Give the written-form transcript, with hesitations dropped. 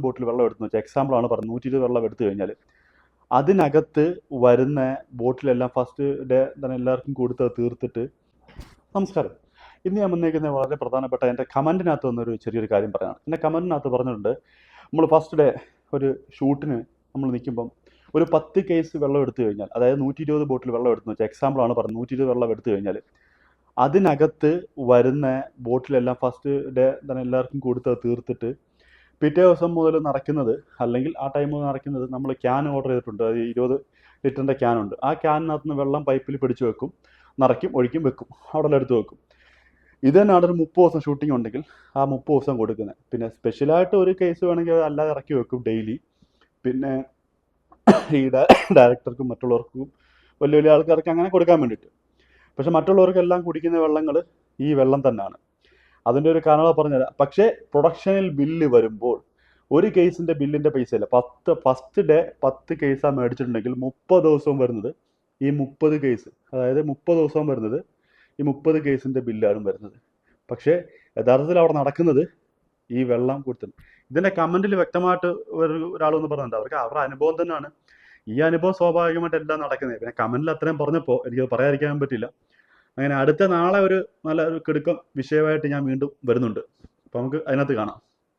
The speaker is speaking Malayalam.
ബോട്ടിൽ വെള്ളം എടുത്തു വെച്ചാൽ എക്സാമ്പിളാണ് പറഞ്ഞത് 120 വെള്ളം എടുത്തു കഴിഞ്ഞാൽ അതിനകത്ത് വരുന്ന ബോട്ടിലെല്ലാം ഫസ്റ്റ് ഡേ തന്നെ എല്ലാവർക്കും കൊടുത്ത് തീർത്തിട്ട് നമസ്കാരം. ഇന്ന് ഞാൻ വന്നേക്കുന്ന വളരെ പ്രധാനപ്പെട്ട എൻ്റെ കമൻറ്റിനകത്ത് വന്നൊരു ചെറിയൊരു കാര്യം പറയാനാണ്. എൻ്റെ കമൻറ്റിനകത്ത് പറഞ്ഞിട്ടുണ്ട്, നമ്മൾ ഫസ്റ്റ് ഡേ ഒരു ഷൂട്ടിന് നമ്മൾ നിൽക്കുമ്പം ഒരു 10 കേസ് വെള്ളം എടുത്തു കഴിഞ്ഞാൽ, അതായത് 120 ബോട്ടിൽ വെള്ളം എടുത്തു വെച്ചാൽ എക്സാമ്പിളാണ് പറഞ്ഞത് 120 വെള്ളം എടുത്തു കഴിഞ്ഞാൽ അതിനകത്ത് വരുന്ന ബോട്ടിലെല്ലാം ഫസ്റ്റ് ഡേ തന്നെ എല്ലാവർക്കും കൊടുത്ത് തീർത്തിട്ട് പിറ്റേ ദിവസം മുതൽ നിറയ്ക്കുന്നത്, അല്ലെങ്കിൽ ആ ടൈം മുതൽ നിറയ്ക്കുന്നത് നമ്മൾ ക്യാൻ ഓർഡർ ചെയ്തിട്ടുണ്ട്. അത് 20 ലിറ്ററിൻ്റെ ക്യാനുണ്ട്. ആ ക്യാനിനകത്ത് നിന്ന് വെള്ളം പൈപ്പിൽ പിടിച്ചു വെക്കും, നിറയ്ക്കും, ഒഴിക്കും, വെക്കും, അവിടെ എടുത്ത് വെക്കും. ഇത് തന്നെയാണ് ഒരു 30 ദിവസം ഷൂട്ടിംഗ് ഉണ്ടെങ്കിൽ ആ 30 ദിവസം കൊടുക്കുന്നത്. പിന്നെ സ്പെഷ്യലായിട്ട് ഒരു കേസ് വേണമെങ്കിൽ അല്ലാതെ ഇറക്കി വെക്കും ഡെയിലി. പിന്നെ ഈ ഡയറക്ടർക്കും മറ്റുള്ളവർക്കും വലിയ വലിയ ആൾക്കാർക്ക് അങ്ങനെ കൊടുക്കാൻ വേണ്ടിയിട്ട്. പക്ഷെ മറ്റുള്ളവർക്കെല്ലാം കുടിക്കുന്ന വെള്ളങ്ങൾ ഈ വെള്ളം തന്നെയാണ്. അതിൻ്റെ ഒരു കാരണം പറഞ്ഞുതരാം. പക്ഷേ പ്രൊഡക്ഷനിൽ ബില്ല് വരുമ്പോൾ ഒരു കേസിൻ്റെ ബില്ലിൻ്റെ പൈസയില്ല. ഫസ്റ്റ് ഡേ 10 കേസാണ് മേടിച്ചിട്ടുണ്ടെങ്കിൽ 30 ദിവസവും വരുന്നത് ഈ 30 കേസ്, അതായത് 30 ദിവസവും വരുന്നത് ഈ 30 കേസിൻ്റെ ബില്ലാണ് വരുന്നത്. പക്ഷേ യഥാർത്ഥത്തിൽ അവിടെ നടക്കുന്നത് ഈ വെള്ളം കൊടുത്തത്. ഇതിൻ്റെ കമൻറ്റിൽ വ്യക്തമായിട്ട് ഒരാളൊന്ന് പറഞ്ഞിട്ടുണ്ട്, അവരുടെ അനുഭവം തന്നെയാണ്. ഈ അനുഭവം സ്വാഭാവികമായിട്ട് എല്ലാം നടക്കുന്നത്. പിന്നെ കമൻറ്റിൽ അത്രയും പറഞ്ഞപ്പോൾ എനിക്ക് പറയാതിരിക്കാൻ പറ്റില്ല. അങ്ങനെ അടുത്ത നാളെ ഒരു നല്ല ഒരു കിടുക്കം വിഷയമായിട്ട് ഞാൻ വീണ്ടും വരുന്നുണ്ട്. അപ്പോൾ നമുക്ക് അതിനകത്ത് കാണാം.